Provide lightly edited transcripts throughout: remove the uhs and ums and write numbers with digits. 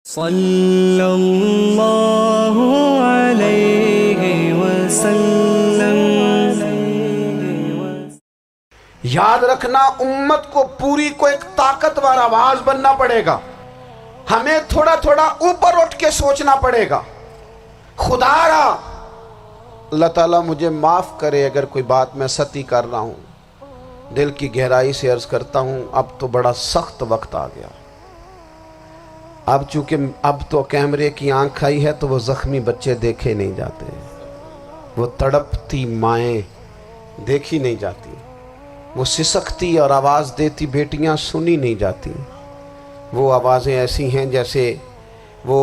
صلی اللہ علیہ وسلم۔ یاد رکھنا، امت کو پوری کو ایک طاقتور آواز بننا پڑے گا۔ ہمیں تھوڑا تھوڑا اوپر اٹھ کے سوچنا پڑے گا۔ خدا را اللہ تعالیٰ مجھے معاف کرے اگر کوئی بات میں ستی کر رہا ہوں، دل کی گہرائی سے عرض کرتا ہوں اب تو بڑا سخت وقت آ گیا۔ اب چونکہ اب تو کیمرے کی آنکھ آئی ہے تو وہ زخمی بچے دیکھے نہیں جاتے، وہ تڑپتی مائیں دیکھی نہیں جاتی، وہ سسکتی اور آواز دیتی بیٹیاں سنی نہیں جاتی۔ وہ آوازیں ایسی ہیں جیسے وہ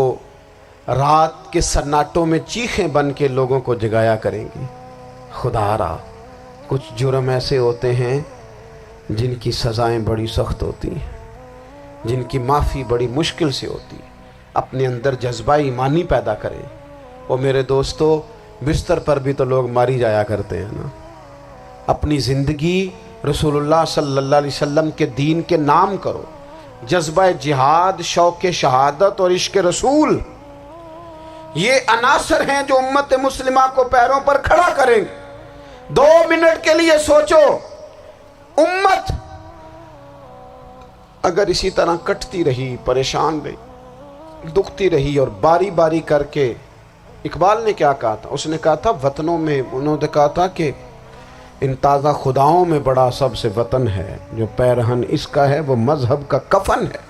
رات کے سناٹوں میں چیخیں بن کے لوگوں کو جگایا کریں گی۔ خدا را کچھ جرم ایسے ہوتے ہیں جن کی سزائیں بڑی سخت ہوتی ہیں، جن کی معافی بڑی مشکل سے ہوتی ہے۔ اپنے اندر جذبہ ایمانی پیدا کریں۔ وہ میرے دوستو، بستر پر بھی تو لوگ ماری جایا کرتے ہیں نا۔ اپنی زندگی رسول اللہ صلی اللہ علیہ وسلم کے دین کے نام کرو۔ جذبہ جہاد، شوق شہادت اور عشق رسول، یہ عناصر ہیں جو امت مسلمہ کو پیروں پر کھڑا کریں گے۔ 2 منٹ کے لیے سوچو، امت اگر اسی طرح کٹتی رہی، پریشان رہی، دکھتی رہی اور باری باری کر کے، اقبال نے کیا کہا تھا؟ اس نے کہا تھا وطنوں میں، انہوں نے کہا تھا کہ ان تازہ خداؤں میں بڑا سب سے وطن ہے، جو پیرہن اس کا ہے وہ مذہب کا کفن ہے۔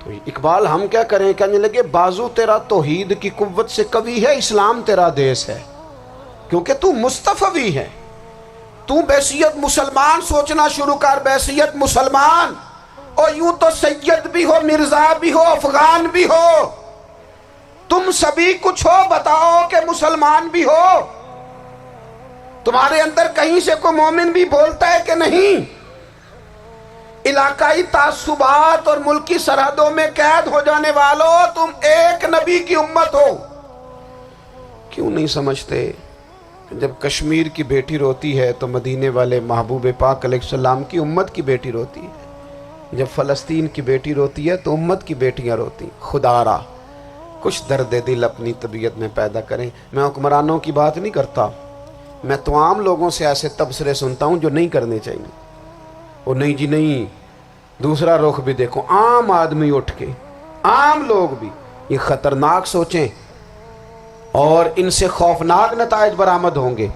تو اقبال ہم کیا کریں؟ کہنے لگے بازو تیرا توحید کی قوت سے قوی ہے، اسلام تیرا دیس ہے، کیونکہ تو مصطفی ہے۔ تو بحیثیت مسلمان سوچنا شروع کر، بحیثیت مسلمان، اور یوں تو سید بھی ہو، مرزا بھی ہو، افغان بھی ہو، تم سبھی کچھ ہو، بتاؤ کہ مسلمان بھی ہو۔ تمہارے اندر کہیں سے کوئی مومن بھی بولتا ہے کہ نہیں؟ علاقائی تعصبات اور ملکی سرحدوں میں قید ہو جانے والوں، تم ایک نبی کی امت ہو۔ کیوں نہیں سمجھتے جب کشمیر کی بیٹی روتی ہے تو مدینے والے محبوب پاک علیہ السلام کی امت کی بیٹی روتی ہے، جب فلسطین کی بیٹی روتی ہے تو امت کی بیٹیاں روتی۔ خدا را کچھ درد دل اپنی طبیعت میں پیدا کریں۔ میں حکمرانوں کی بات نہیں کرتا، میں تو عام لوگوں سے ایسے تبصرے سنتا ہوں جو نہیں کرنے چاہیے۔ وہ نہیں جی نہیں، دوسرا رخ بھی دیکھو، عام آدمی اٹھ کے، عام لوگ بھی یہ خطرناک سوچیں اور ان سے خوفناک نتائج برآمد ہوں گے۔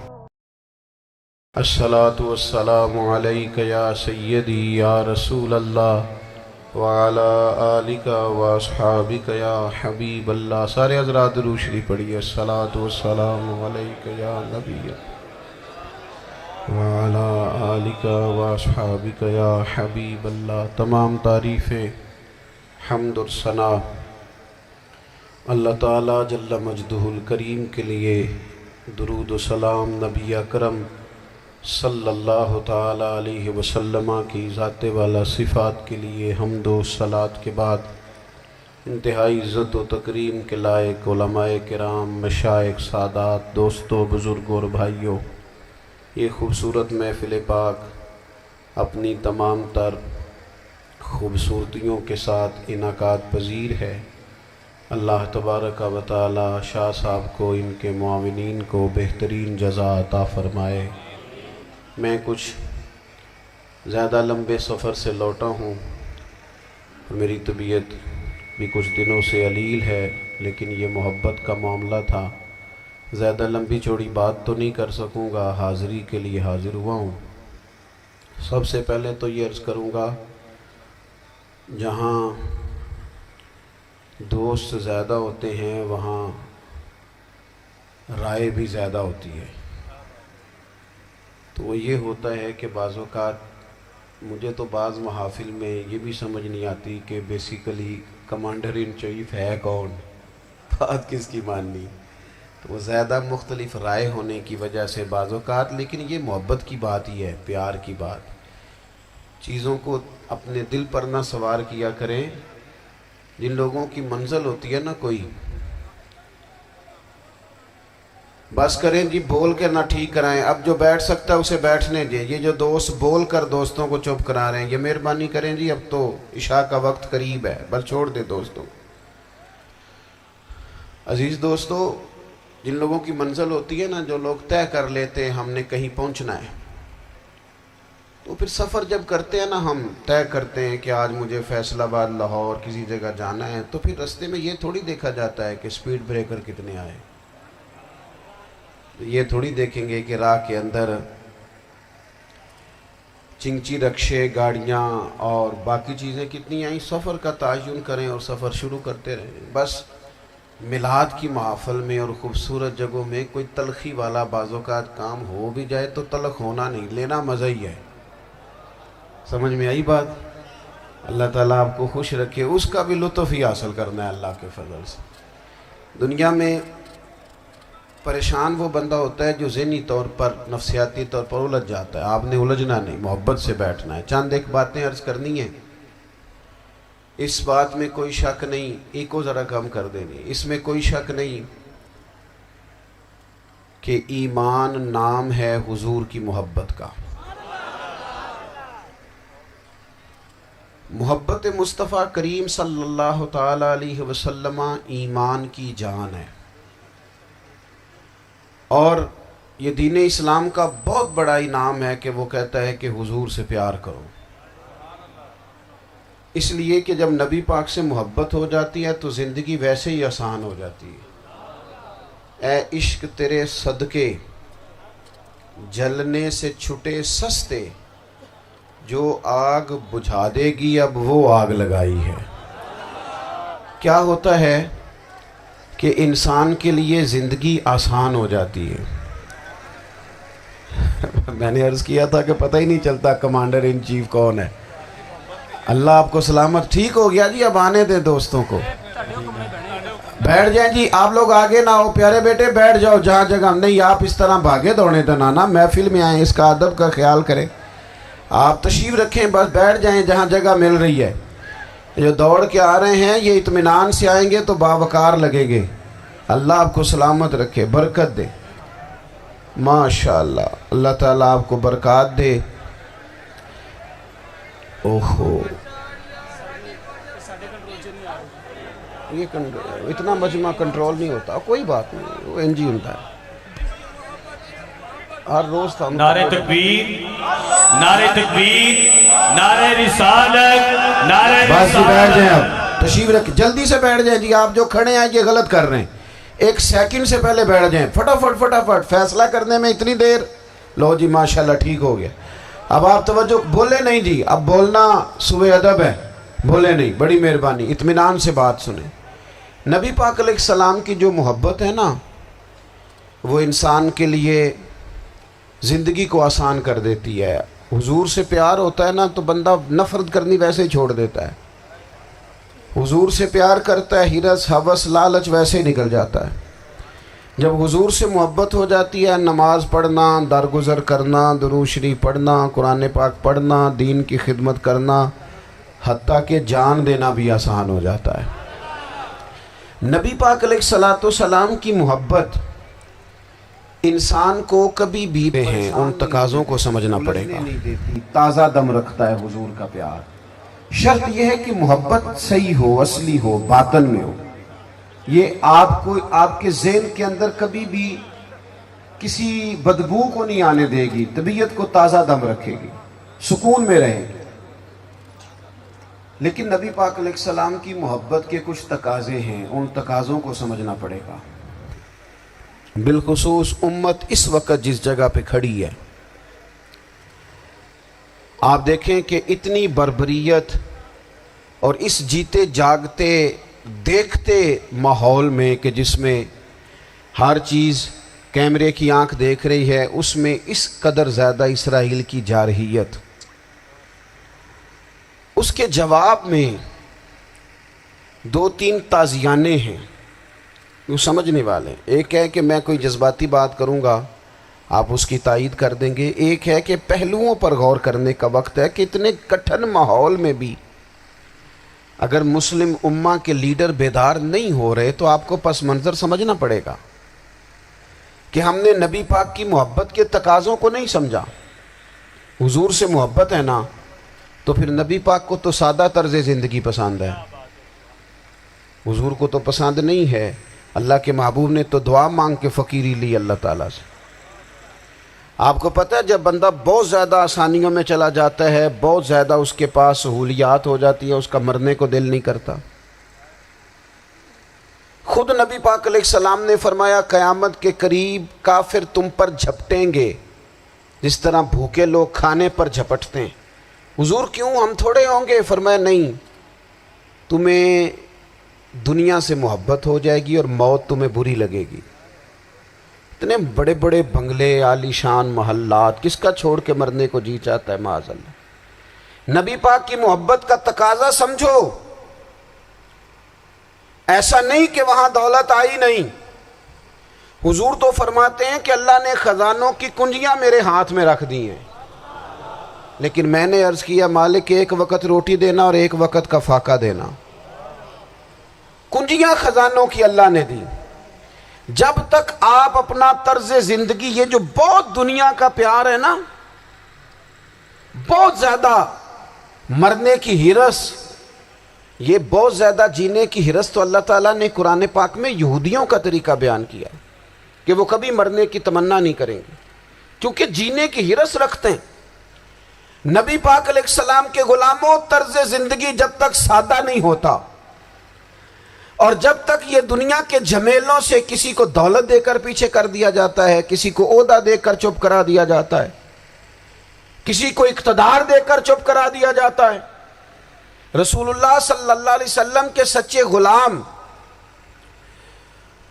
الصلاۃ والسلام علیک یا سیدی یا رسول اللہ وعلی آلک واصحابک یا حبیب اللہ۔ سارے حضرات درود شریف پڑھیے۔ الصلاۃ والسلام علیک یا نبی وعلی آلک واصحابک یا حبیب اللہ۔ تمام تعریفیں، حمد و ثنا اللہ تعالیٰ جل مجدہ الکریم کے لیے، درود و سلام نبی اکرم صلی اللہ تعالیٰ علیہ وسلم کی ذات والا صفات کے لیے حمد و صلات کے بعد انتہائی عزت و تکریم کے لائق علماء کرام، مشائخ، سادات، دوستوں، بزرگوں اور بھائیوں، یہ خوبصورت محفل پاک اپنی تمام تر خوبصورتیوں کے ساتھ انعقاد پذیر ہے۔ اللہ تبارک و تعالی شاہ صاحب کو، ان کے معاونین کو بہترین جزا عطا فرمائے۔ میں کچھ زیادہ لمبے سفر سے لوٹا ہوں، میری طبیعت بھی کچھ دنوں سے علیل ہے، لیکن یہ محبت کا معاملہ تھا، زیادہ لمبی چوڑی بات تو نہیں کر سکوں گا، حاضری کے لیے حاضر ہوا ہوں۔ سب سے پہلے تو یہ عرض کروں گا، جہاں دوست زیادہ ہوتے ہیں وہاں رائے بھی زیادہ ہوتی ہے۔ تو وہ یہ ہوتا ہے کہ بعض اوقات مجھے تو بعض محافل میں یہ بھی سمجھ نہیں آتی کہ بیسیکلی کمانڈر ان چیف ہے کون، بات کس کی ماننی۔ تو وہ زیادہ مختلف رائے ہونے کی وجہ سے بعض اوقات، لیکن یہ محبت کی بات ہی ہے، پیار کی بات۔ چیزوں کو اپنے دل پر نہ سوار کیا کریں۔ جن لوگوں کی منزل ہوتی ہے نا کوئی، بس کریں جی بول کے نہ ٹھیک کرائیں، اب جو بیٹھ سکتا ہے اسے بیٹھنے دیں۔ یہ جو دوست بول کر دوستوں کو چپ کرا رہے ہیں، یہ مہربانی کریں جی، اب تو عشاء کا وقت قریب ہے، بس چھوڑ دیں دوستوں۔ عزیز دوستو، جن لوگوں کی منزل ہوتی ہے نا، جو لوگ طے کر لیتے ہیں ہم نے کہیں پہنچنا ہے، تو پھر سفر جب کرتے ہیں نا، ہم طے کرتے ہیں کہ آج مجھے فیصل آباد، لاہور کسی جگہ جانا ہے، تو پھر رستے میں یہ تھوڑی دیکھا جاتا ہے کہ سپیڈ بریکر کتنے آئے، یہ تھوڑی دیکھیں گے کہ راہ کے اندر چنگچی رکشے، گاڑیاں اور باقی چیزیں کتنی آئیں۔ سفر کا تعین کریں اور سفر شروع کرتے رہیں۔ بس میلاد کی محافل میں اور خوبصورت جگہوں میں کوئی تلخی والا بعض اوقات کام ہو بھی جائے تو تلخ ہونا نہیں، لینا مزہ ہی ہے۔ سمجھ میں آئی بات؟ اللہ تعالیٰ آپ کو خوش رکھے، اس کا بھی لطف ہی حاصل کرنا ہے اللہ کے فضل سے۔ دنیا میں پریشان وہ بندہ ہوتا ہے جو ذہنی طور پر، نفسیاتی طور پر الجھ جاتا ہے۔ آپ نے الجھنا نہیں، محبت سے بیٹھنا ہے۔ چند ایک باتیں عرض کرنی ہیں، اس بات میں کوئی شک نہیں، ایکو ذرا کم کر دینی، اس میں کوئی شک نہیں کہ ایمان نام ہے حضور کی محبت کا۔ محبت مصطفیٰ کریم صلی اللہ تعالی علیہ وسلم ایمان کی جان ہے، اور یہ دین اسلام کا بہت بڑا انعام ہے کہ وہ کہتا ہے کہ حضور سے پیار کرو۔ اس لیے کہ جب نبی پاک سے محبت ہو جاتی ہے تو زندگی ویسے ہی آسان ہو جاتی ہے۔ اے عشق تیرے صدقے جلنے سے چھٹے سستے، جو آگ بجھا دے گی اب وہ آگ لگائی ہے۔ کیا ہوتا ہے کہ انسان کے لیے زندگی آسان ہو جاتی ہے۔ میں نے عرض کیا تھا کہ پتہ ہی نہیں چلتا کمانڈر ان چیف کون ہے۔ اللہ آپ کو سلامت، ٹھیک ہو گیا جی، اب آنے دیں دوستوں کو، بیٹھ جائیں جی، آپ لوگ آگے نہ ہو، پیارے بیٹے بیٹھ جاؤ جہاں جگہ نہیں، آپ اس طرح بھاگے دوڑے تو نانا، محفل میں آئیں، اس کا ادب کا خیال کریں، آپ تشریف رکھیں، بس بیٹھ جائیں جہاں جگہ مل رہی ہے۔ جو دوڑ کے آ رہے ہیں یہ اطمینان سے آئیں گے تو باوقار لگیں گے۔ اللہ آپ کو سلامت رکھے، برکت دے، ماشاءاللہ، اللہ تعالیٰ آپ کو برکات دے۔ اوہو، یہ اتنا مجمع کنٹرول نہیں ہوتا، کوئی بات نہیں، وہ انجی ہوتا ہے ہر روز تھا۔ نعرہ تکبیر، نعرہ تکبیر، نعرہ رسالت، نعرہ رسالت۔ بس جی بیٹھ جائیں، اب تشریف رکھ، جلدی سے بیٹھ جائیں جی، آپ جو کھڑے ہیں یہ غلط کر رہے ہیں، ایک سیکنڈ سے پہلے بیٹھ جائیں، فٹافٹ فٹافٹ، فیصلہ کرنے میں اتنی دیر، لو جی ماشاءاللہ ٹھیک ہو گیا۔ اب آپ توجہ، بولے نہیں جی، اب بولنا سوء ادب ہے، بولے نہیں، بڑی مہربانی، اطمینان سے بات سنیں۔ نبی پاک علیہ السلام کی جو محبت ہے نا، وہ انسان کے لیے زندگی کو آسان کر دیتی ہے۔ حضور سے پیار ہوتا ہے نا تو بندہ نفرت کرنی ویسے ہی چھوڑ دیتا ہے۔ حضور سے پیار کرتا ہے، ہرس، ہوس، لالچ ویسے ہی نکل جاتا ہے۔ جب حضور سے محبت ہو جاتی ہے، نماز پڑھنا، درگزر کرنا، درود شریف پڑھنا، قرآن پاک پڑھنا، دین کی خدمت کرنا، حتیٰ کہ جان دینا بھی آسان ہو جاتا ہے۔ نبی پاک علیہ السلام کی محبت انسان کو کبھی بھی ہیں ان تقاضوں کو سمجھنا پڑے گا۔ تازہ دم رکھتا ہے حضور کا پیار۔ شرط یہ ہے کہ محبت صحیح ہو، اصلی ہو، باطن میں ہو۔ یہ آپ کو، آپ کے ذہن کے اندر کبھی بھی کسی بدبو کو نہیں آنے دے گی، طبیعت کو تازہ دم رکھے گی، سکون میں رہے گی۔ لیکن نبی پاک علیہ السلام کی محبت کے کچھ تقاضے ہیں، ان تقاضوں کو سمجھنا پڑے گا۔ بالخصوص امت اس وقت جس جگہ پہ کھڑی ہے، آپ دیکھیں کہ اتنی بربریت اور اس جیتے جاگتے دیکھتے ماحول میں کہ جس میں ہر چیز کیمرے کی آنکھ دیکھ رہی ہے، اس میں اس قدر زیادہ اسرائیل کی جارحیت، اس کے جواب میں دو تین تازیانے ہیں وہ سمجھنے والے۔ ایک ہے کہ میں کوئی جذباتی بات کروں گا، آپ اس کی تائید کر دیں گے۔ ایک ہے کہ پہلوؤں پر غور کرنے کا وقت ہے کہ اتنے کٹھن ماحول میں بھی اگر مسلم امہ کے لیڈر بیدار نہیں ہو رہے تو آپ کو پس منظر سمجھنا پڑے گا کہ ہم نے نبی پاک کی محبت کے تقاضوں کو نہیں سمجھا۔ حضور سے محبت ہے نا تو پھر نبی پاک کو تو سادہ طرز زندگی پسند ہے، حضور کو تو پسند نہیں ہے اللہ کے محبوب نے تو دعا مانگ کے فقیری لی اللہ تعالیٰ سے۔ آپ کو پتہ ہے جب بندہ بہت زیادہ آسانیوں میں چلا جاتا ہے، بہت زیادہ اس کے پاس سہولیات ہو جاتی ہے، اس کا مرنے کو دل نہیں کرتا۔ خود نبی پاک علیہ السلام نے فرمایا قیامت کے قریب کافر تم پر جھپٹیں گے جس طرح بھوکے لوگ کھانے پر جھپٹتے ہیں۔ حضور کیوں، ہم تھوڑے ہوں گے؟ فرمایا نہیں، تمہیں دنیا سے محبت ہو جائے گی اور موت تمہیں بری لگے گی۔ اتنے بڑے بڑے بنگلے، عالی شان محلات، کس کا چھوڑ کے مرنے کو جی چاہتا ہے معاذ اللہ۔ نبی پاک کی محبت کا تقاضا سمجھو، ایسا نہیں کہ وہاں دولت آئی نہیں۔ حضور تو فرماتے ہیں کہ اللہ نے خزانوں کی کنجیاں میرے ہاتھ میں رکھ دی ہیں، لیکن میں نے عرض کیا مالک ایک وقت روٹی دینا اور ایک وقت کا فاقہ دینا۔ کنجیاں خزانوں کی اللہ نے دی۔ جب تک آپ اپنا طرز زندگی، یہ جو بہت دنیا کا پیار ہے نا، بہت زیادہ مرنے کی ہرس، یہ بہت زیادہ جینے کی ہرس، تو اللہ تعالیٰ نے قرآن پاک میں یہودیوں کا طریقہ بیان کیا کہ وہ کبھی مرنے کی تمنا نہیں کریں گے کیونکہ جینے کی ہرس رکھتے ہیں۔ نبی پاک علیہ السلام کے غلاموں، طرز زندگی جب تک سادہ نہیں ہوتا اور جب تک یہ دنیا کے جھمیلوں سے کسی کو دولت دے کر پیچھے کر دیا جاتا ہے، کسی کو عہدہ دے کر چپ کرا دیا جاتا ہے، کسی کو اقتدار دے کر چپ کرا دیا جاتا ہے، رسول اللہ صلی اللہ علیہ وسلم کے سچے غلام،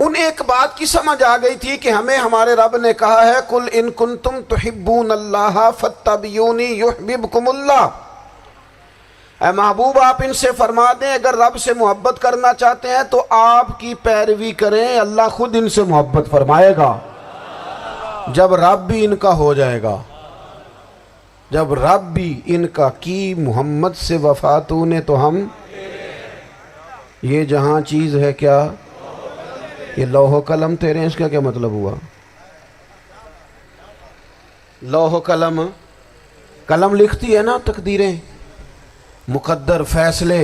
انہیں ایک بات کی سمجھ آ گئی تھی کہ ہمیں ہمارے رب نے کہا ہے قُلْ إِن كُنْتُمْ تُحِبُّونَ اللَّهَ فَاتَّبِعُونِي يُحْبِبْكُمُ اللَّهُ۔ اے محبوب آپ ان سے فرما دیں اگر رب سے محبت کرنا چاہتے ہیں تو آپ کی پیروی کریں، اللہ خود ان سے محبت فرمائے گا جب رب بھی ان کا ہو جائے گا، جب رب بھی ان کا کی محمد سے وفاتوں نے تو ہم، یہ جہاں چیز ہے کیا، یہ لوح و قلم تیرے، اس کا کیا مطلب ہوا؟ لوح و قلم، قلم لکھتی ہے نا تقدیریں، مقدر فیصلے،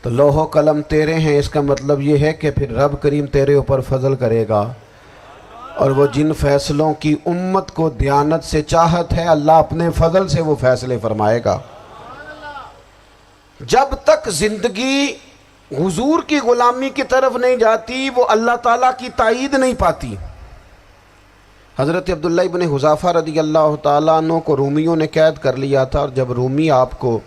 تو لوح و قلم تیرے ہیں، اس کا مطلب یہ ہے کہ پھر رب کریم تیرے اوپر فضل کرے گا، اور وہ جن فیصلوں کی امت کو دیانت سے چاہت ہے اللہ اپنے فضل سے وہ فیصلے فرمائے گا۔ جب تک زندگی حضور کی غلامی کی طرف نہیں جاتی وہ اللہ تعالیٰ کی تائید نہیں پاتی۔ حضرت عبداللہ ابن حذافہ رضی اللہ تعالیٰ عنہ کو رومیوں نے قید کر لیا تھا، اور جب رومی آپ کو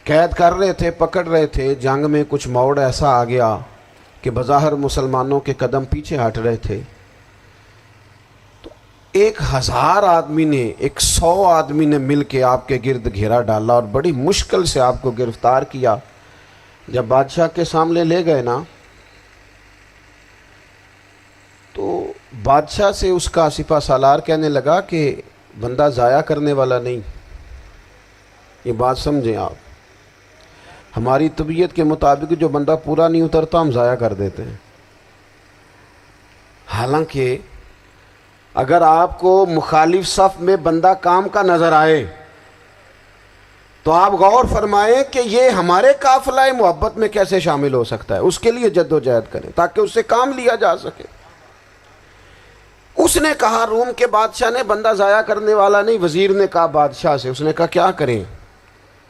قید کر رہے تھے، پکڑ رہے تھے، جنگ میں کچھ موڑ ایسا آ گیا کہ بظاہر مسلمانوں کے قدم پیچھے ہٹ رہے تھے، تو 1000 آدمی نے، 100 آدمی نے مل کے آپ کے گرد گھیرا ڈالا اور بڑی مشکل سے آپ کو گرفتار کیا۔ جب بادشاہ کے سامنے لے گئے نا تو بادشاہ سے اس کا سپہ سالار کہنے لگا کہ بندہ ضائع کرنے والا نہیں، یہ بات سمجھیں آپ، ہماری طبیعت کے مطابق جو بندہ پورا نہیں اترتا ہم ضائع کر دیتے ہیں۔ حالانکہ اگر آپ کو مخالف صف میں بندہ کام کا نظر آئے تو آپ غور فرمائیں کہ یہ ہمارے قافلہ محبت میں کیسے شامل ہو سکتا ہے، اس کے لیے جد و جہد کریں تاکہ اس سے کام لیا جا سکے۔ اس نے کہا، روم کے بادشاہ نے، بندہ ضائع کرنے والا نہیں۔ وزیر نے کہا بادشاہ سے، اس نے کہا کیا کریں؟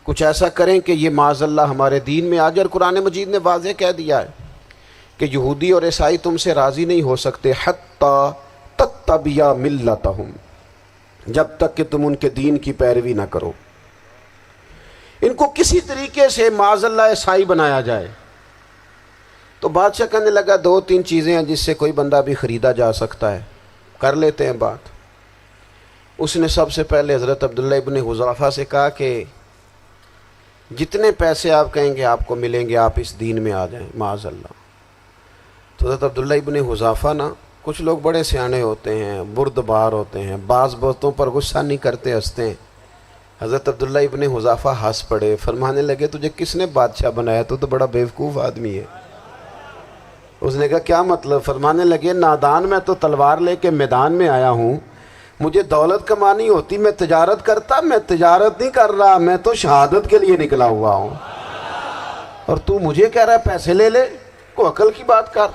کچھ ایسا کریں کہ یہ معاذ اللہ ہمارے دین میں آ جائے۔ اور قرآن مجید نے واضح کہہ دیا ہے کہ یہودی اور عیسائی تم سے راضی نہیں ہو سکتے حتی تتبع ملتہم، جب تک کہ تم ان کے دین کی پیروی نہ کرو، ان کو کسی طریقے سے معاذ اللہ عیسائی بنایا جائے۔ تو بادشاہ کہنے لگا 2-3 چیزیں ہیں جس سے کوئی بندہ بھی خریدا جا سکتا ہے، کر لیتے ہیں بات۔ اس نے سب سے پہلے حضرت عبداللہ ابن حذافہ سے کہا کہ جتنے پیسے آپ کہیں گے آپ کو ملیں گے، آپ اس دین میں آ جائیں معاذ اللہ۔ تو حضرت عبداللہ ابن حذافہ نا، کچھ لوگ بڑے سیانے ہوتے ہیں، بردبار ہوتے ہیں، بعض باتوں پر غصہ نہیں کرتے، ہنستے ہیں۔ حضرت عبداللہ ابن حذافہ ہنس پڑے، فرمانے لگے تجھے کس نے بادشاہ بنایا؟ تو بڑا بیوقوف آدمی ہے۔ اس نے کہا کیا مطلب؟ فرمانے لگے نادان، میں تو تلوار لے کے میدان میں آیا ہوں، مجھے دولت کمانی ہوتی میں تجارت کرتا، میں تجارت نہیں کر رہا، میں تو شہادت کے لیے نکلا ہوا ہوں۔ اور تو مجھے کہہ رہا ہے پیسے لے لے، کو عقل کی بات کر۔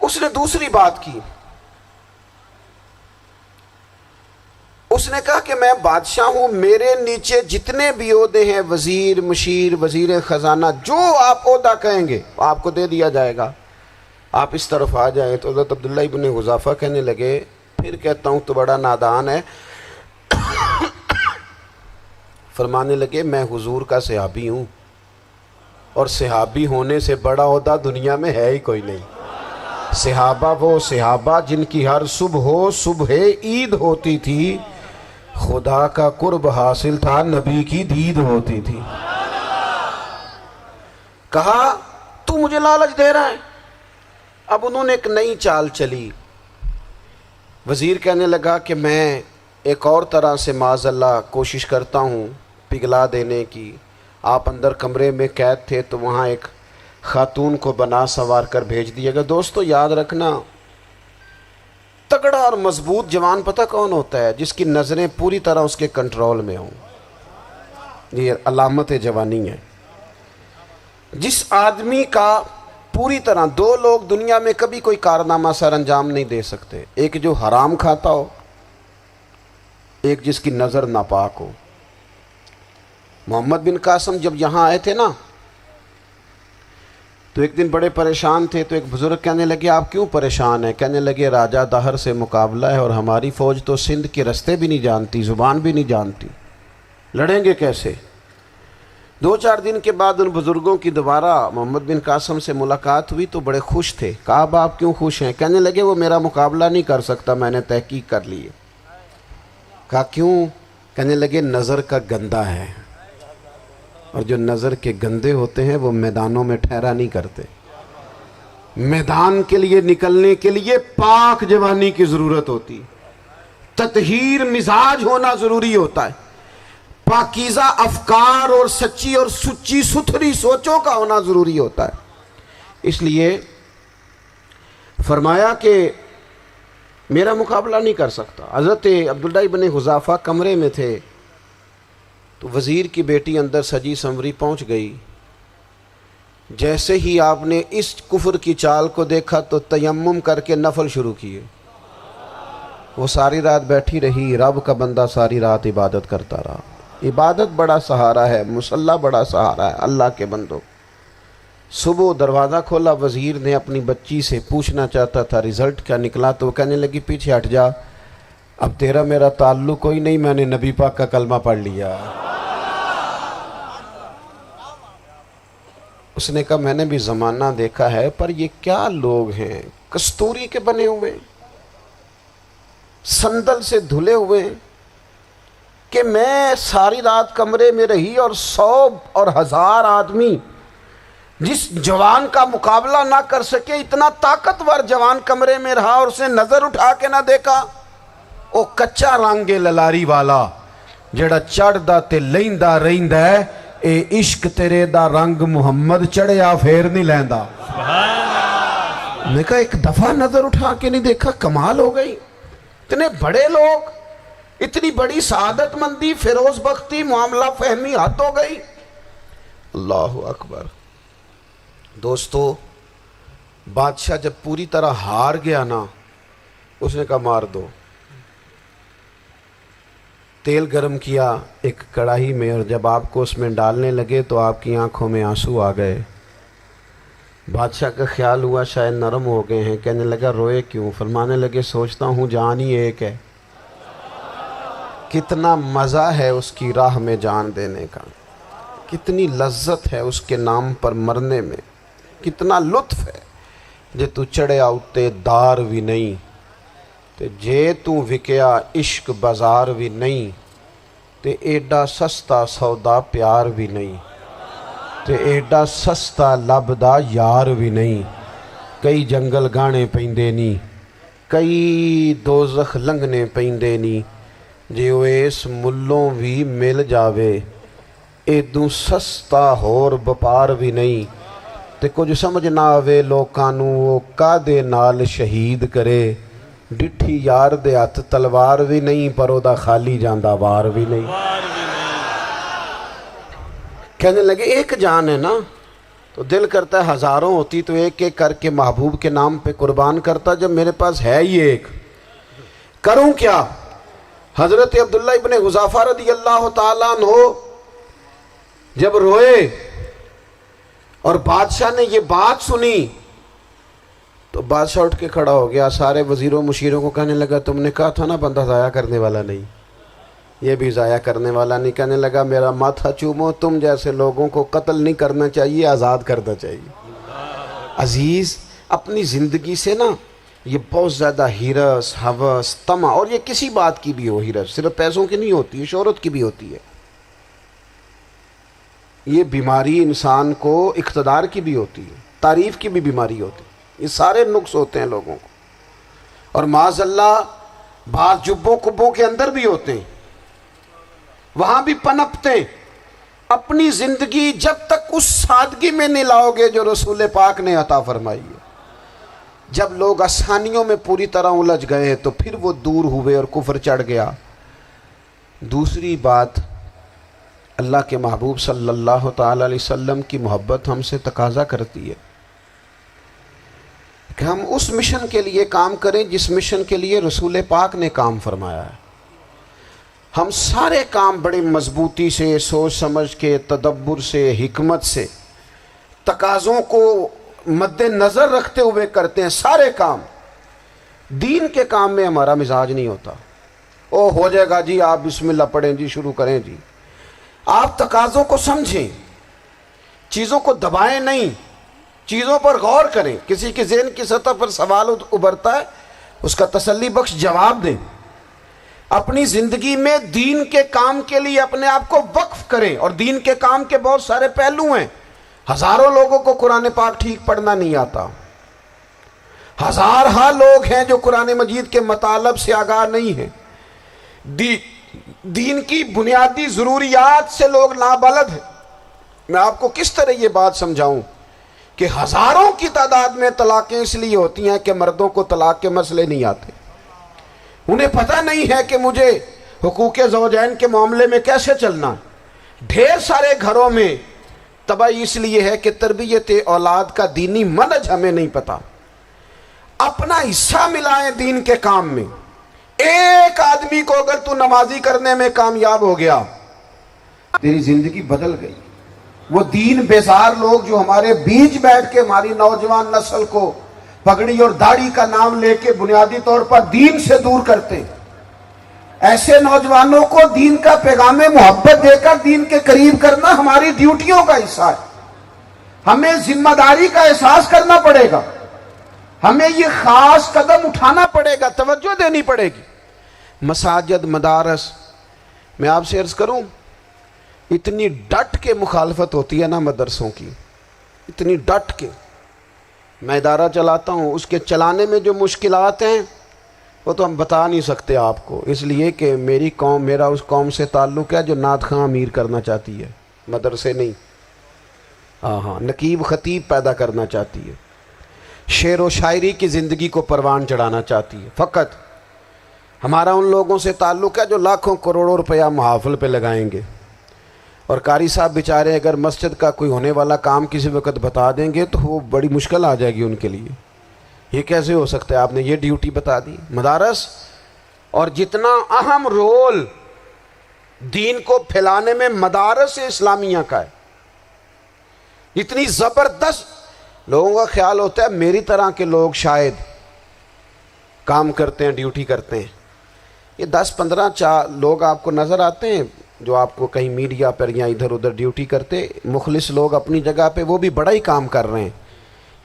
اس نے دوسری بات کی، اس نے کہا کہ میں بادشاہ ہوں، میرے نیچے جتنے بھی عہدے ہیں، وزیر، مشیر، وزیر خزانہ، جو آپ عہدہ کہیں گے آپ کو دے دیا جائے گا، آپ اس طرف آ جائیں۔ تو حضرت عبداللہ ابن حذافہ کہنے لگے پھر کہتا ہوں تو بڑا نادان ہے۔ فرمانے لگے میں حضور کا صحابی ہوں، اور صحابی ہونے سے بڑا عہدہ دنیا میں ہے ہی کوئی نہیں۔ صحابہ وہ صحابہ جن کی ہر صبح عید ہوتی تھی، خدا کا قرب حاصل تھا، نبی کی دید ہوتی تھی۔ کہا تو مجھے لالچ دے رہا ہے۔ اب انہوں نے ایک نئی چال چلی۔ وزیر کہنے لگا کہ میں ایک اور طرح سے معاذ اللہ کوشش کرتا ہوں پگھلا دینے کی۔ آپ اندر کمرے میں قید تھے تو وہاں ایک خاتون کو بنا سنوار کر بھیج دیا گیا۔ دوستو یاد رکھنا، تگڑا اور مضبوط جوان پتہ کون ہوتا ہے؟ جس کی نظریں پوری طرح اس کے کنٹرول میں ہوں۔ یہ علامت جوانی ہے۔ جس آدمی کا پوری طرح، دو لوگ دنیا میں کبھی کوئی کارنامہ سر انجام نہیں دے سکتے، ایک جو حرام کھاتا ہو، ایک جس کی نظر ناپاک ہو۔ محمد بن قاسم جب یہاں آئے تھے نا تو ایک دن بڑے پریشان تھے، تو ایک بزرگ کہنے لگے آپ کیوں پریشان ہیں؟ کہنے لگے راجہ دہر سے مقابلہ ہے اور ہماری فوج تو سندھ کے رستے بھی نہیں جانتی، زبان بھی نہیں جانتی، لڑیں گے کیسے؟ 2-4 دن کے بعد ان بزرگوں کی دوبارہ محمد بن قاسم سے ملاقات ہوئی تو بڑے خوش تھے۔ کہا اب آپ کیوں خوش ہیں؟ کہنے لگے وہ میرا مقابلہ نہیں کر سکتا، میں نے تحقیق کر لی ہے۔ کہا کیوں؟ کہنے لگے نظر کا گندہ ہے، اور جو نظر کے گندے ہوتے ہیں وہ میدانوں میں ٹھہرا نہیں کرتے۔ میدان کے لیے نکلنے کے لیے پاک جوانی کی ضرورت ہوتی، تطہیر مزاج ہونا ضروری ہوتا ہے، پاکیزہ افکار اور سچی اور سچی ستھری سوچوں کا ہونا ضروری ہوتا ہے۔ اس لیے فرمایا کہ میرا مقابلہ نہیں کر سکتا۔ حضرت عبداللہ ابن حذافہ کمرے میں تھے تو وزیر کی بیٹی اندر سجی سنوری پہنچ گئی۔ جیسے ہی آپ نے اس کفر کی چال کو دیکھا تو تیمم کر کے نفل شروع کیے۔ وہ ساری رات بیٹھی رہی، رب کا بندہ ساری رات عبادت کرتا رہا۔ عبادت بڑا سہارا ہے، مصلی بڑا سہارا ہے اللہ کے بندوں۔ صبح دروازہ کھولا، وزیر نے اپنی بچی سے پوچھنا چاہتا تھا رزلٹ کیا نکلا، تو وہ کہنے لگی پیچھے ہٹ جا، اب تیرا میرا تعلق کوئی نہیں، میں نے نبی پاک کا کلمہ پڑھ لیا۔ اس نے کہا میں نے بھی زمانہ دیکھا ہے، پر یہ کیا لوگ ہیں، کستوری کے بنے ہوئے، سندل سے دھلے ہوئے، کہ میں ساری رات کمرے میں رہی اور 100 اور 1000 آدمی جس جوان کا مقابلہ نہ کر سکے، اتنا طاقتور جوان کمرے میں رہا اور اس نے نظر اٹھا کے نہ دیکھا۔ او کچا رنگے للاری والا جڑا چڑھدا تے لیندا رہندا ہے، اے عشق تیرے دا رنگ محمد چڑھیا پھر نہیں لیندا۔ میں کہا ایک دفعہ نظر اٹھا کے نہیں دیکھا، کمال ہو گئی۔ اتنے بڑے لوگ، اتنی بڑی سعادت مندی، فیروز بختی، معاملہ فہمی حد ہو گئی۔ اللہ اکبر۔ دوستو بادشاہ جب پوری طرح ہار گیا نا، اس نے کہا مار دو۔ تیل گرم کیا ایک کڑاہی میں، اور جب آپ کو اس میں ڈالنے لگے تو آپ کی آنکھوں میں آنسو آ گئے۔ بادشاہ کا خیال ہوا شاید نرم ہو گئے ہیں، کہنے لگا روئے کیوں؟ فرمانے لگے سوچتا ہوں جان ہی ایک ہے، کتنا مزہ ہے اس کی راہ میں جان دینے کا، کتنی لذت ہے اس کے نام پر مرنے میں، کتنا لطف ہے۔ جے تو چڑھیا اتے دار بھی نہیں تے جے تو وکیا عشق بازار بھی نہیں، تے ایڈا سستا سودا پیار بھی نہیں، تے ایڈا سستا لبدا یار بھی نہیں۔ کئی جنگل گانے پیندے نہیں، کئی دوزخ لنگنے پیندے نہیں، جے وہ اس ملوں بھی مل جاوے ایدوں سستا ہور بپار بھی نہیں۔ تے کچھ سمجھ نہ آوے لوکاں نوں وہ کادے نال شہید کرے، ڈٹھی یار دے ہاتھ تلوار بھی نہیں، پر او دا خالی جاندہ وار بھی نہیں۔ کہنے لگے ایک جان ہے نا، تو دل کرتا ہے ہزاروں ہوتی تو ایک ایک کر کے محبوب کے نام پہ قربان کرتا، جب میرے پاس ہے ہی ایک، کروں کیا؟ حضرت عبداللہ ابن حذافہ رضی اللہ تعالیٰ عنہ جب روئے اور بادشاہ نے یہ بات سنی تو بادشاہ اٹھ کے کھڑا ہو گیا، سارے وزیروں مشیروں کو کہنے لگا تم نے کہا تھا نا بندہ ضائع کرنے والا نہیں، یہ بھی ضائع کرنے والا نہیں۔ کہنے لگا میرا ماتھا چومو، تم جیسے لوگوں کو قتل نہیں کرنا چاہیے، آزاد کرنا چاہیے۔ عزیز، اپنی زندگی سے نا یہ بہت زیادہ ہرس، ہوس، طمع، اور یہ کسی بات کی بھی ہو، ہرس صرف پیسوں کی نہیں ہوتی ہے، شہرت کی بھی ہوتی ہے، یہ بیماری انسان کو اقتدار کی بھی ہوتی ہے، تعریف کی بھی بیماری ہوتی ہے، یہ سارے نقص ہوتے ہیں لوگوں کو، اور معاذ اللہ بعض جبوں کبوں کے اندر بھی ہوتے ہیں، وہاں بھی پنپتے ہیں۔ اپنی زندگی جب تک اس سادگی میں نہیں لاؤ گے جو رسول پاک نے عطا فرمائی ہے، جب لوگ آسانیوں میں پوری طرح الجھ گئے تو پھر وہ دور ہوئے اور کفر چڑھ گیا۔ دوسری بات، اللہ کے محبوب صلی اللہ تعالی علیہ وسلم کی محبت ہم سے تقاضا کرتی ہے کہ ہم اس مشن کے لیے کام کریں جس مشن کے لیے رسول پاک نے کام فرمایا ہے۔ ہم سارے کام بڑی مضبوطی سے، سوچ سمجھ کے، تدبر سے، حکمت سے، تقاضوں کو مد نظر رکھتے ہوئے کرتے ہیں سارے کام۔ دین کے کام میں ہمارا مزاج نہیں ہوتا، او ہو جائے گا جی، آپ بسم اللہ پڑھیں جی، شروع کریں جی۔ آپ تقاضوں کو سمجھیں، چیزوں کو دبائیں نہیں، چیزوں پر غور کریں۔ کسی کے ذہن کی سطح پر سوال ابھرتا ہے، اس کا تسلی بخش جواب دیں۔ اپنی زندگی میں دین کے کام کے لیے اپنے آپ کو وقف کریں، اور دین کے کام کے بہت سارے پہلو ہیں۔ ہزاروں لوگوں کو قرآن پاک ٹھیک پڑھنا نہیں آتا، ہزارہا لوگ ہیں جو قرآن مجید کے مطالب سے آگاہ نہیں ہیں، دین کی بنیادی ضروریات سے لوگ نابلد ہیں۔ میں آپ کو کس طرح یہ بات سمجھاؤں کہ ہزاروں کی تعداد میں طلاقیں اس لیے ہوتی ہیں کہ مردوں کو طلاق کے مسئلے نہیں آتے، انہیں پتہ نہیں ہے کہ مجھے حقوق زوجین کے معاملے میں کیسے چلنا۔ ڈھیر سارے گھروں میں تباہی اس لیے ہے کہ تربیت اولاد کا دینی منہج ہمیں نہیں پتا۔ اپنا حصہ ملائیں دین کے کام میں۔ ایک آدمی کو اگر تو نمازی کرنے میں کامیاب ہو گیا، تیری زندگی بدل گئی۔ وہ دین بیزار لوگ جو ہمارے بیچ بیٹھ کے ہماری نوجوان نسل کو پگڑی اور داڑھی کا نام لے کے بنیادی طور پر دین سے دور کرتے، ایسے نوجوانوں کو دین کا پیغام محبت دے کر دین کے قریب کرنا ہماری ڈیوٹیوں کا حصہ ہے۔ ہمیں ذمہ داری کا احساس کرنا پڑے گا، ہمیں یہ خاص قدم اٹھانا پڑے گا، توجہ دینی پڑے گی۔ مساجد، مدارس، میں آپ سے عرض کروں، اتنی ڈٹ کے مخالفت ہوتی ہے نا مدرسوں کی، اتنی ڈٹ کے۔ میں ادارہ چلاتا ہوں، اس کے چلانے میں جو مشکلات ہیں وہ تو ہم بتا نہیں سکتے آپ کو، اس لیے کہ میری قوم، میرا اس قوم سے تعلق ہے جو نعت خواں امیر کرنا چاہتی ہے، مدرسے نہیں، ہاں نقیب خطیب پیدا کرنا چاہتی ہے، شعر و شاعری کی زندگی کو پروان چڑھانا چاہتی ہے۔ فقط ہمارا ان لوگوں سے تعلق ہے جو لاکھوں کروڑوں روپیہ محافل پہ لگائیں گے، اور قاری صاحب بیچارے اگر مسجد کا کوئی ہونے والا کام کسی وقت بتا دیں گے تو وہ بڑی مشکل آ جائے گی ان کے لیے۔ یہ کیسے ہو سکتا ہے، آپ نے یہ ڈیوٹی بتا دی؟ مدارس، اور جتنا اہم رول دین کو پھیلانے میں مدارس اسلامیہ کا ہے، اتنی زبردست، لوگوں کا خیال ہوتا ہے میری طرح کے لوگ شاید کام کرتے ہیں، ڈیوٹی کرتے ہیں۔ یہ 10-15 لوگ آپ کو نظر آتے ہیں جو آپ کو کہیں میڈیا پر یا ادھر ادھر ڈیوٹی کرتے، مخلص لوگ اپنی جگہ پہ وہ بھی بڑا ہی کام کر رہے ہیں،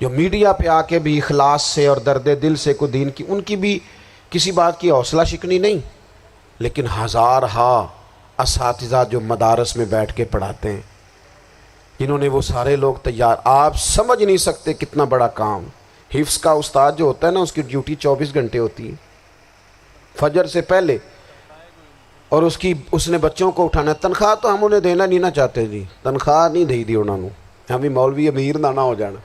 جو میڈیا پہ آ کے بھی اخلاص سے اور درد دل سے کو دین کی، ان کی بھی کسی بات کی حوصلہ شکنی نہیں، لیکن ہزارہا اساتذہ جو مدارس میں بیٹھ کے پڑھاتے ہیں، جنہوں نے وہ سارے لوگ تیار، آپ سمجھ نہیں سکتے کتنا بڑا کام۔ حفظ کا استاد جو ہوتا ہے نا، اس کی ڈیوٹی 24 گھنٹے ہوتی ہے، فجر سے پہلے، اور اس نے بچوں کو اٹھانا ہے۔ تنخواہ تو ہم انہیں دینا نہیں نہ چاہتے جی، تنخواہ نہیں دئی دی انہوں نے، ہمیں مولوی امیر نہ ہو جانا،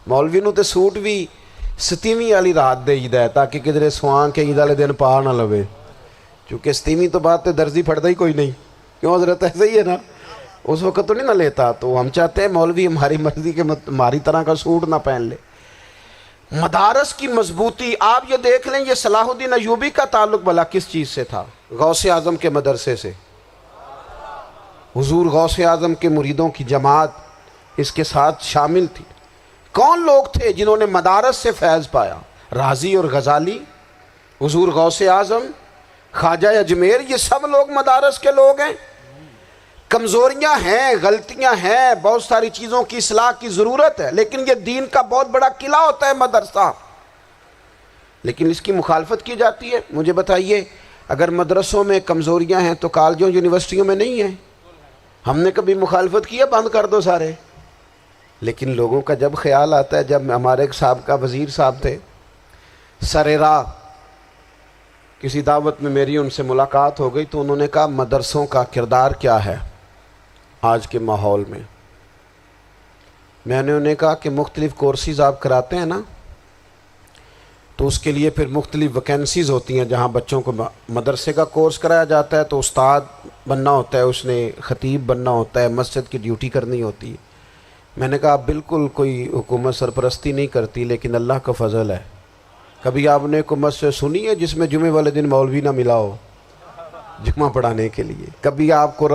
مولوی نو تے سوٹ بھی 27ویں والی رات دے ہے تاکہ کدھر سوان کے عید والے دن پا نہ لوے، چونکہ 27ویں تو بات تے درزی پھڑتا ہی کوئی نہیں، کیوں حضرت ایسے ہی ہے نا، اس وقت تو نہیں نہ لیتا. تو ہم چاہتے ہیں مولوی ہماری مرضی کے ہماری طرح کا سوٹ نہ پہن لے. مدارس کی مضبوطی آپ یہ دیکھ لیں، یہ صلاح الدین ایوبی کا تعلق بھلا کس چیز سے تھا؟ غوث اعظم کے مدرسے سے. حضور غوث اعظم کے مریدوں کی جماعت اس کے ساتھ شامل تھی. کون لوگ تھے جنہوں نے مدارس سے فیض پایا؟ رازی اور غزالی، حضور غوث اعظم، خواجہ اجمیر، یہ سب لوگ مدارس کے لوگ ہیں. کمزوریاں ہیں، غلطیاں ہیں، بہت ساری چیزوں کی اصلاح کی ضرورت ہے، لیکن یہ دین کا بہت بڑا قلعہ ہوتا ہے مدرسہ. لیکن اس کی مخالفت کی جاتی ہے. مجھے بتائیے، اگر مدرسوں میں کمزوریاں ہیں تو کالجوں یونیورسٹیوں میں نہیں ہیں؟ ہم نے کبھی مخالفت کی ہے بند کر دو سارے؟ لیکن لوگوں کا جب خیال آتا ہے، جب ہمارے ایک سابقہ وزیر صاحب تھے سر راہ، کسی دعوت میں میری ان سے ملاقات ہو گئی تو انہوں نے کہا مدرسوں کا کردار کیا ہے آج کے ماحول میں؟ میں نے انہیں کہا کہ مختلف کورسز آپ کراتے ہیں نا، تو اس کے لیے پھر مختلف ویکنسیز ہوتی ہیں. جہاں بچوں کو مدرسے کا کورس کرایا جاتا ہے تو استاد بننا ہوتا ہے، اس نے خطیب بننا ہوتا ہے، مسجد کی ڈیوٹی کرنی ہوتی ہے. میں نے کہا بالکل کوئی حکومت سرپرستی نہیں کرتی، لیکن اللہ کا فضل ہے. کبھی آپ نے کوئی مسجد سنی ہے جس میں جمعے والے دن مولوی نہ ملا ہو جمعہ پڑھانے کے لیے؟ کبھی آپ کو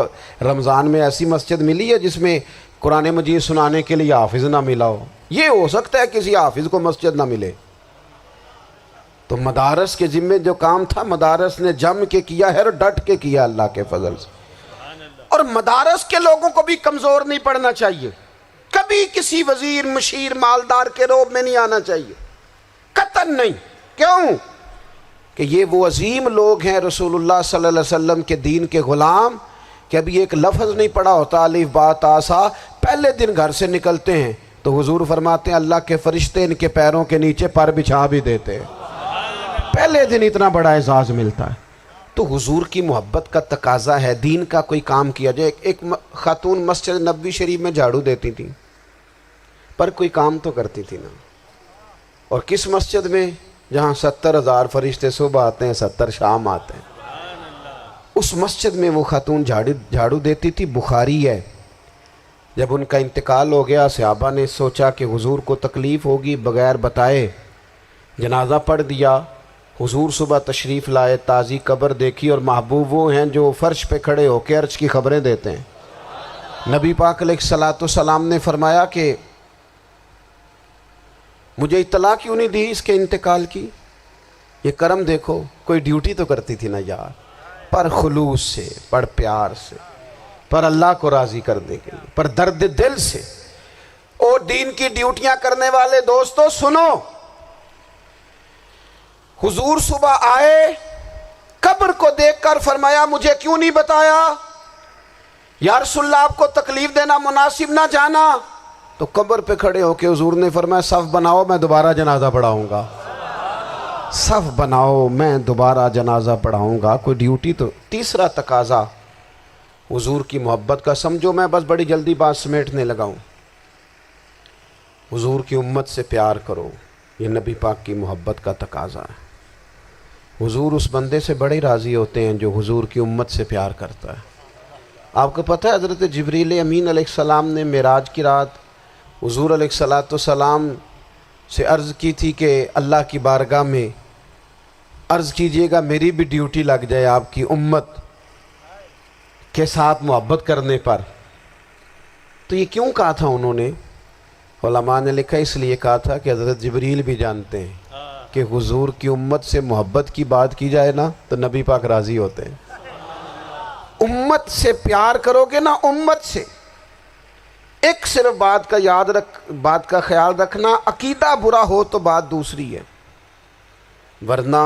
رمضان میں ایسی مسجد ملی ہے جس میں قرآن مجید سنانے کے لیے حافظ نہ ملا ہو؟ یہ ہو سکتا ہے کسی حافظ کو مسجد نہ ملے. تو مدارس کے ذمے جو کام تھا مدارس نے جم کے کیا ہے اور ڈٹ کے کیا اللہ کے فضل سے. اور مدارس کے لوگوں کو بھی کمزور نہیں پڑنا چاہیے. کبھی کسی وزیر مشیر مالدار کے روب میں نہیں آنا چاہیے، قطعاً نہیں. کیوں؟ کہ یہ وہ عظیم لوگ ہیں رسول اللہ صلی اللہ علیہ وسلم کے دین کے غلام، کہ ابھی ایک لفظ نہیں پڑھا ہوتا الف با تا سا، پہلے دن گھر سے نکلتے ہیں تو حضور فرماتے ہیں اللہ کے فرشتے ان کے پیروں کے نیچے پر بچھا بھی دیتے ہیں. پہلے دن اتنا بڑا اعزاز ملتا ہے. تو حضور کی محبت کا تقاضا ہے دین کا کوئی کام کیا جائے. ایک خاتون مسجد نبوی شریف میں جھاڑو دیتی تھی، پر کوئی کام تو کرتی تھی نا. اور کس مسجد میں؟ جہاں 70,000 فرشتے صبح آتے ہیں 70 شام آتے ہیں. اس مسجد میں وہ خاتون جھاڑو دیتی تھی. بخاری ہے، جب ان کا انتقال ہو گیا صحابہ نے سوچا کہ حضور کو تکلیف ہوگی، بغیر بتائے جنازہ پڑھ دیا. حضور صبح تشریف لائے، تازی قبر دیکھی، اور محبوب وہ ہیں جو فرش پہ کھڑے ہو کے عرش کی خبریں دیتے ہیں. نبی پاک علیہ الصلوۃ والسلام نے فرمایا کہ مجھے اطلاع کیوں نہیں دی اس کے انتقال کی؟ یہ کرم دیکھو، کوئی ڈیوٹی تو کرتی تھی نا یار، پر خلوص سے، پر پیار سے، پر اللہ کو راضی کرنے کے لیے، پر درد دل سے. اور دین کی ڈیوٹیاں کرنے والے دوستو سنو، حضور صبح آئے، قبر کو دیکھ کر فرمایا مجھے کیوں نہیں بتایا؟ یا رسول اللہ آپ کو تکلیف دینا مناسب نہ جانا؟ تو قبر پہ کھڑے ہو کے حضور نے فرمایا صف بناؤ میں دوبارہ جنازہ پڑھاؤں گا. صف بناؤ میں دوبارہ جنازہ پڑھاؤں گا. کوئی ڈیوٹی تو. تیسرا تقاضا حضور کی محبت کا، سمجھو میں بس بڑی جلدی بات سمیٹنے لگا ہوں. حضور کی امت سے پیار کرو، یہ نبی پاک کی محبت کا تقاضا ہے. حضور اس بندے سے بڑے راضی ہوتے ہیں جو حضور کی امت سے پیار کرتا ہے. آپ کو پتہ ہے حضرت جبریل امین علیہ السلام نے معراج کی رات حضور علیہ الصلوۃ والسلام سے عرض کی تھی کہ اللہ کی بارگاہ میں عرض کیجئے گا میری بھی ڈیوٹی لگ جائے آپ کی امت کے ساتھ محبت کرنے پر. تو یہ کیوں کہا تھا انہوں نے؟ علماء نے لکھا اس لیے کہا تھا کہ حضرت جبریل بھی جانتے ہیں کہ حضور کی امت سے محبت کی بات کی جائے نا تو نبی پاک راضی ہوتے ہیں. امت سے پیار کرو گے نا، امت سے. ایک صرف بات کا خیال رکھنا، عقیدہ برا ہو تو بات دوسری ہے، ورنہ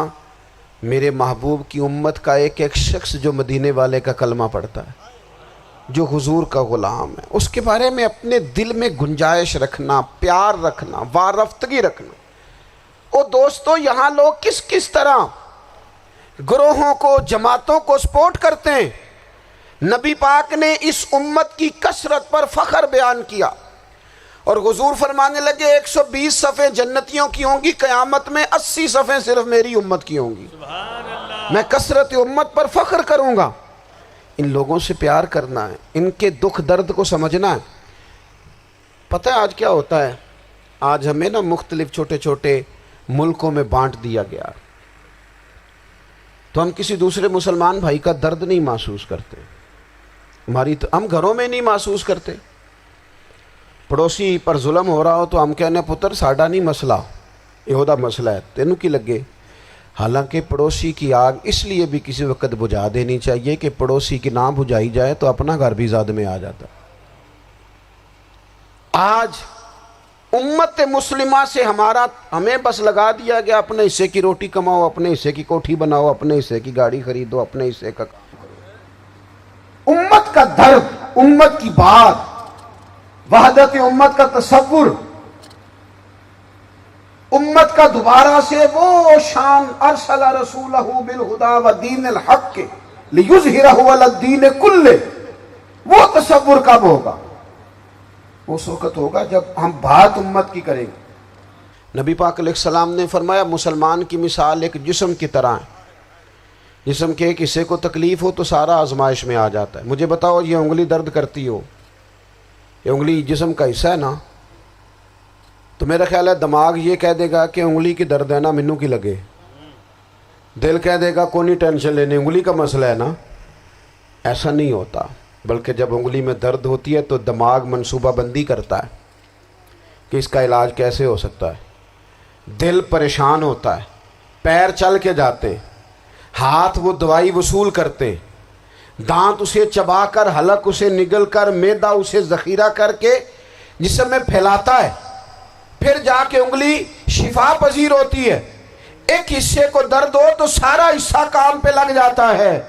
میرے محبوب کی امت کا ایک ایک شخص جو مدینے والے کا کلمہ پڑھتا ہے، جو حضور کا غلام ہے، اس کے بارے میں اپنے دل میں گنجائش رکھنا، پیار رکھنا، وارفتگی رکھنا. اور دوستو یہاں لوگ کس کس طرح گروہوں کو، جماعتوں کو سپورٹ کرتے ہیں. نبی پاک نے اس امت کی کثرت پر فخر بیان کیا اور حضور فرمانے لگے 120 صفیں جنتیوں کی ہوں گی، قیامت میں 80 صفیں صرف میری امت کی ہوں گی. میں کثرت امت پر فخر کروں گا. ان لوگوں سے پیار کرنا ہے، ان کے دکھ درد کو سمجھنا ہے۔ پتہ ہے آج کیا ہوتا ہے؟ آج ہمیں نا مختلف چھوٹے چھوٹے ملکوں میں بانٹ دیا گیا، تو ہم کسی دوسرے مسلمان بھائی کا درد نہیں محسوس کرتے، ہم گھروں میں نہیں محسوس کرتے۔ پڑوسی پر ظلم ہو رہا ہو تو ہم کہنے پتر ساڈا نہیں مسئلہ، یہ مسئلہ ہے، تینوں کی لگے۔ حالانکہ پڑوسی کی آگ اس لیے بھی کسی وقت بجھا دینی چاہیے کہ پڑوسی کی نہ بجھائی جائے تو اپنا گھر بھی زاد میں آ جاتا۔ آج امت مسلمہ سے ہمیں بس لگا دیا گیا اپنے حصے کی روٹی کماؤ، اپنے حصے کی کوٹھی بناؤ، اپنے حصے کی گاڑی خریدو، اپنے حصے کا امت کا درد، امت کی بات، وحدت امت کا تصور، امت کا دوبارہ سے وہ شان ارسل رسولہ بالہدی ودین الحق لیظہرہ علی الدین کلہ، وہ تصور کب ہوگا؟ اس وقت ہوگا جب ہم بات امت کی کریں گے۔ نبی پاک علیہ السلام نے فرمایا مسلمان کی مثال ایک جسم کی طرح ہے، جسم کے ایک حصے کو تکلیف ہو تو سارا آزمائش میں آ جاتا ہے۔ مجھے بتاؤ یہ انگلی درد کرتی ہو، یہ انگلی جسم کا حصہ ہے نا، تو میرا خیال ہے دماغ یہ کہہ دے گا کہ انگلی کی درد ہے نا منو کی لگے، دل کہہ دے گا کوئی نہیں ٹینشن لینے، انگلی کا مسئلہ ہے نا۔ ایسا نہیں ہوتا، بلکہ جب انگلی میں درد ہوتی ہے تو دماغ منصوبہ بندی کرتا ہے کہ اس کا علاج کیسے ہو سکتا ہے، دل پریشان ہوتا ہے، پیر چل کے جاتے، ہاتھ وہ دوائی وصول کرتے، دانت اسے چبا کر، حلق اسے نگل کر، معدہ اسے ذخیرہ کر کے جسم میں پھیلاتا ہے، پھر جا کے انگلی شفا پذیر ہوتی ہے۔ ایک حصے کو درد ہو تو سارا حصہ کام پہ لگ جاتا ہے۔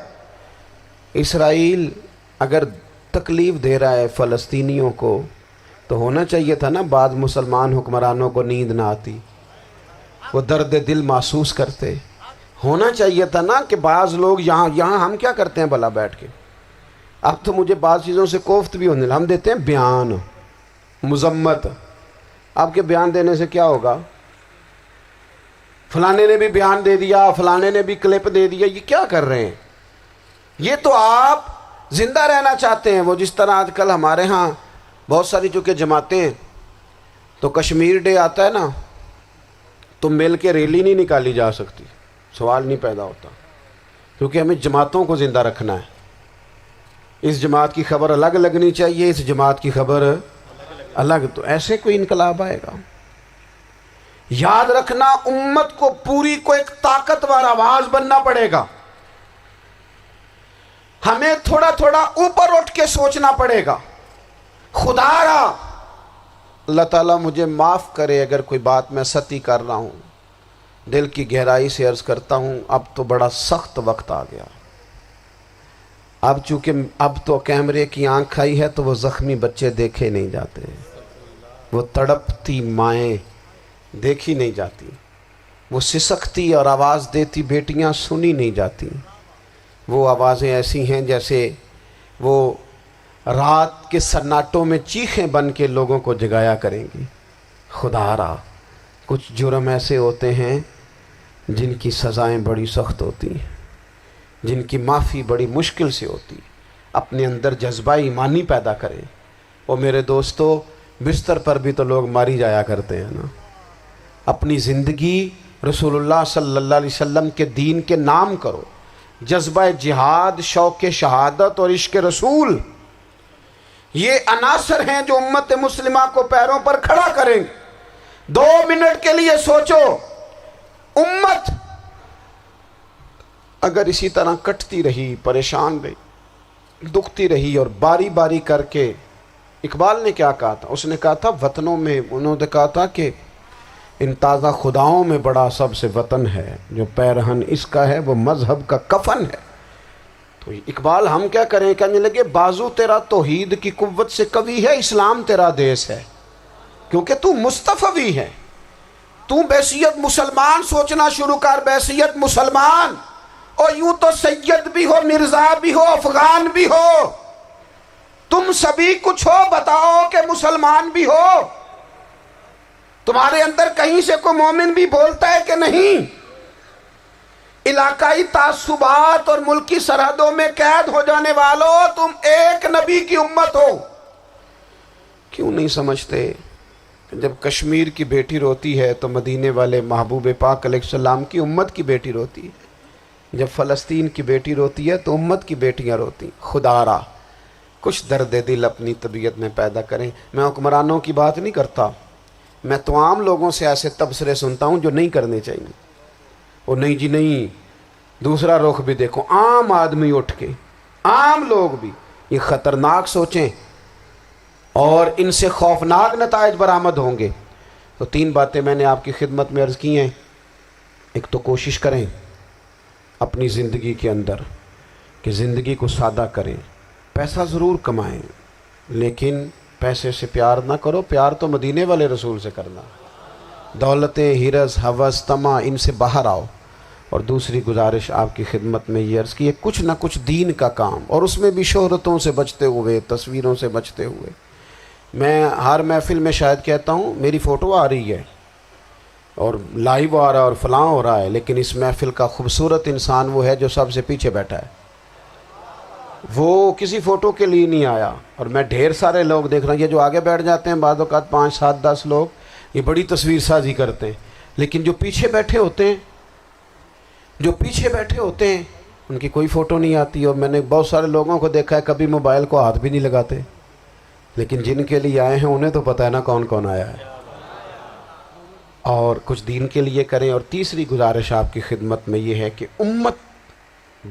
اسرائیل اگر تکلیف دے رہا ہے فلسطینیوں کو تو ہونا چاہیے تھا نا بعض مسلمان حکمرانوں کو نیند نہ آتی، وہ درد دل محسوس کرتے، ہونا چاہیے تھا نا کہ بعض لوگ یہاں ہم کیا کرتے ہیں بھلا بیٹھ کے، اب تو مجھے بعض چیزوں سے کوفت بھی ہونے لگا، ہم دیتے ہیں بیان مذمت، آپ کے بیان دینے سے کیا ہوگا؟ فلانے نے بھی بیان دے دیا، فلانے نے بھی کلپ دے دیا، یہ کیا کر رہے ہیں؟ یہ تو آپ زندہ رہنا چاہتے ہیں۔ وہ جس طرح آج کل ہمارے ہاں بہت ساری چونکہ جماعتیں ہیں تو کشمیر ڈے آتا ہے نا تو مل کے ریلی نہیں نکالی جا سکتی، سوال نہیں پیدا ہوتا، کیونکہ ہمیں جماعتوں کو زندہ رکھنا ہے۔ اس جماعت کی خبر الگ لگنی چاہیے، اس جماعت کی خبر الگ، تو ایسے کوئی انقلاب آئے گا؟ یاد رکھنا امت کو پوری کو ایک طاقتور آواز بننا پڑے گا، ہمیں تھوڑا تھوڑا اوپر اٹھ کے سوچنا پڑے گا۔ خدا را اللہ تعالیٰ مجھے معاف کرے اگر کوئی بات میں سطحی کر رہا ہوں، دل کی گہرائی سے عرض کرتا ہوں اب تو بڑا سخت وقت آ گیا۔ اب چونکہ اب تو کیمرے کی آنکھ آئی ہے تو وہ زخمی بچے دیکھے نہیں جاتے، وہ تڑپتی مائیں دیکھی نہیں جاتی، وہ سسکتی اور آواز دیتی بیٹیاں سنی نہیں جاتی۔ وہ آوازیں ایسی ہیں جیسے وہ رات کے سناٹوں میں چیخیں بن کے لوگوں کو جگایا کریں گی۔ خدا را کچھ جرم ایسے ہوتے ہیں جن کی سزائیں بڑی سخت ہوتی ہیں، جن کی معافی بڑی مشکل سے ہوتی۔ اپنے اندر جذبہ ایمانی پیدا کریں۔ اور میرے دوستو بستر پر بھی تو لوگ ماری جایا کرتے ہیں نا۔ اپنی زندگی رسول اللہ صلی اللہ علیہ وسلم کے دین کے نام کرو، جذبہ جہاد، شوق شہادت اور عشق رسول، یہ عناصر ہیں جو امت مسلمہ کو پیروں پر کھڑا کریں گے۔ 2 منٹ کے لیے سوچو، امت اگر اسی طرح کٹتی رہی، پریشان رہی، دکھتی رہی اور باری باری کر کے، اقبال نے کیا کہا تھا؟ اس نے کہا تھا وطنوں میں، انہوں نے کہا تھا کہ ان تازہ خداؤں میں بڑا سب سے وطن ہے، جو پیرہن اس کا ہے وہ مذہب کا کفن ہے۔ تو اقبال ہم کیا کریں؟ کہنے لگے بازو تیرا توحید کی قوت سے قوی ہے، اسلام تیرا دیس ہے، کیونکہ تو مصطفی ہے۔ تو بحیثیت مسلمان سوچنا شروع کر، بحیثیت مسلمان، اور یوں تو سید بھی ہو، مرزا بھی ہو، افغان بھی ہو، تم سبھی کچھ ہو، بتاؤ کہ مسلمان بھی ہو۔ تمہارے اندر کہیں سے کوئی مومن بھی بولتا ہے کہ نہیں؟ علاقائی تعصبات اور ملکی سرحدوں میں قید ہو جانے والوں، تم ایک نبی کی امت ہو۔ کیوں نہیں سمجھتے کہ جب کشمیر کی بیٹی روتی ہے تو مدینے والے محبوب پاک علیہ السلام کی امت کی بیٹی روتی ہے، جب فلسطین کی بیٹی روتی ہے تو امت کی بیٹیاں روتی ہیں۔ خدا را کچھ درد دل اپنی طبیعت میں پیدا کریں۔ میں حکمرانوں کی بات نہیں کرتا، میں تو عام لوگوں سے ایسے تبصرے سنتا ہوں جو نہیں کرنے چاہیے۔ وہ نہیں جی نہیں، دوسرا رخ بھی دیکھو، عام آدمی اٹھ کے، عام لوگ بھی یہ خطرناک سوچیں اور ان سے خوفناک نتائج برآمد ہوں گے۔ تو 3 باتیں میں نے آپ کی خدمت میں عرض کی ہیں۔ ایک تو کوشش کریں اپنی زندگی کے اندر کہ زندگی کو سادہ کریں، پیسہ ضرور کمائیں لیکن پیسے سے پیار نہ کرو، پیار تو مدینے والے رسول سے کرنا۔ دولتیں، ہرس، ہوس، طمع، ان سے باہر آؤ۔ اور دوسری گزارش آپ کی خدمت میں یہ عرض کی ہے، کچھ نہ کچھ دین کا کام، اور اس میں بھی شہرتوں سے بچتے ہوئے، تصویروں سے بچتے ہوئے۔ میں ہر محفل میں شاید کہتا ہوں میری فوٹو آ رہی ہے اور لائیو آ رہا ہے اور فلاں ہو رہا ہے، لیکن اس محفل کا خوبصورت انسان وہ ہے جو سب سے پیچھے بیٹھا ہے، وہ کسی فوٹو کے لیے نہیں آیا۔ اور میں ڈھیر سارے لوگ دیکھ رہا ہوں، یہ جو آگے بیٹھ جاتے ہیں بعض اوقات 5، 7، 10 لوگ، یہ بڑی تصویر سازی کرتے ہیں، لیکن جو پیچھے بیٹھے ہوتے ہیں ان کی کوئی فوٹو نہیں آتی۔ اور میں نے بہت سارے لوگوں کو دیکھا ہے کبھی موبائل کو ہاتھ بھی نہیں لگاتے، لیکن جن کے لیے آئے ہیں انہیں تو پتہ ہے نا کون کون آیا ہے۔ اور کچھ دین کے لیے کریں۔ اور تیسری گزارش آپ کی خدمت میں یہ ہے کہ امت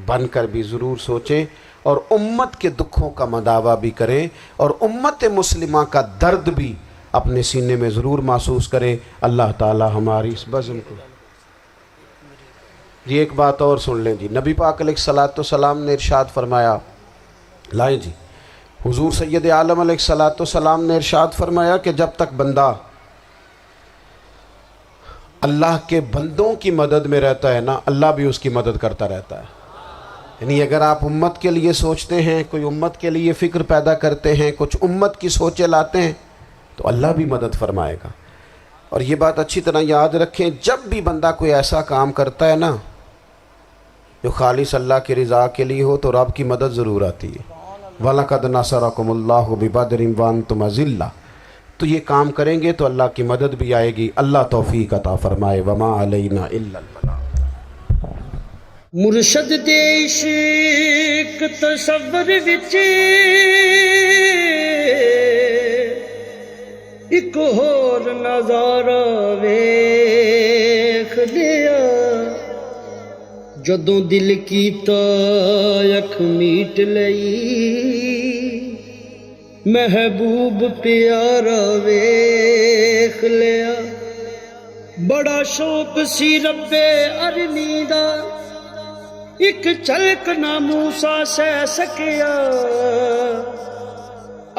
بن کر بھی ضرور سوچیں اور امت کے دکھوں کا مداوع بھی کریں اور امت مسلمہ کا درد بھی اپنے سینے میں ضرور محسوس کریں۔ اللہ تعالی ہماری اس بزم کو جی ایک بات اور سن لیں جی، نبی پاک علیہ السلام نے ارشاد فرمایا، لائیں جی، حضور سید عالم علیہ السلام نے ارشاد فرمایا کہ جب تک بندہ اللہ کے بندوں کی مدد میں رہتا ہے نا، اللہ بھی اس کی مدد کرتا رہتا ہے۔ یعنی اگر آپ امت کے لیے سوچتے ہیں، کوئی امت کے لیے فکر پیدا کرتے ہیں، کچھ امت کی سوچیں لاتے ہیں تو اللہ بھی مدد فرمائے گا۔ اور یہ بات اچھی طرح یاد رکھیں، جب بھی بندہ کوئی ایسا کام کرتا ہے نا جو خالص اللہ کی رضا کے لیے ہو تو رب کی مدد ضرور آتی ہے۔ وَلَقَدْ نَصَرَكُمُ اللَّهُ بِبَدْرٍ وَأَنْتُمْ أَذِلَّةٌ۔ تو یہ کام کریں گے تو اللہ کی مدد بھی آئے گی۔ اللہ توفیق عطا فرمائے۔ وَمَا عَلَيْنَا إِلَّا الْبَلَاغُ۔ مرشد دے عشق تصور وچ ایک ہور نظارہ ویکھ لیا، جدوں دل کیتا اکھ میٹ لئی، محبوب پیارا ویکھ لیا۔ بڑا شوق سی رب ارنی دا، ایک چلک نہ موسیٰ سہ سکیا،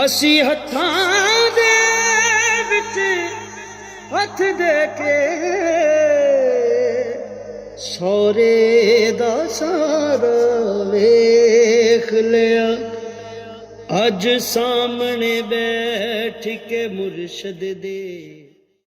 اسی ہتھاں دے وچ ہتھ دے کے سورے دا سارا ویکھ لیا۔ اج سامنے بیٹھ کے مرشد دے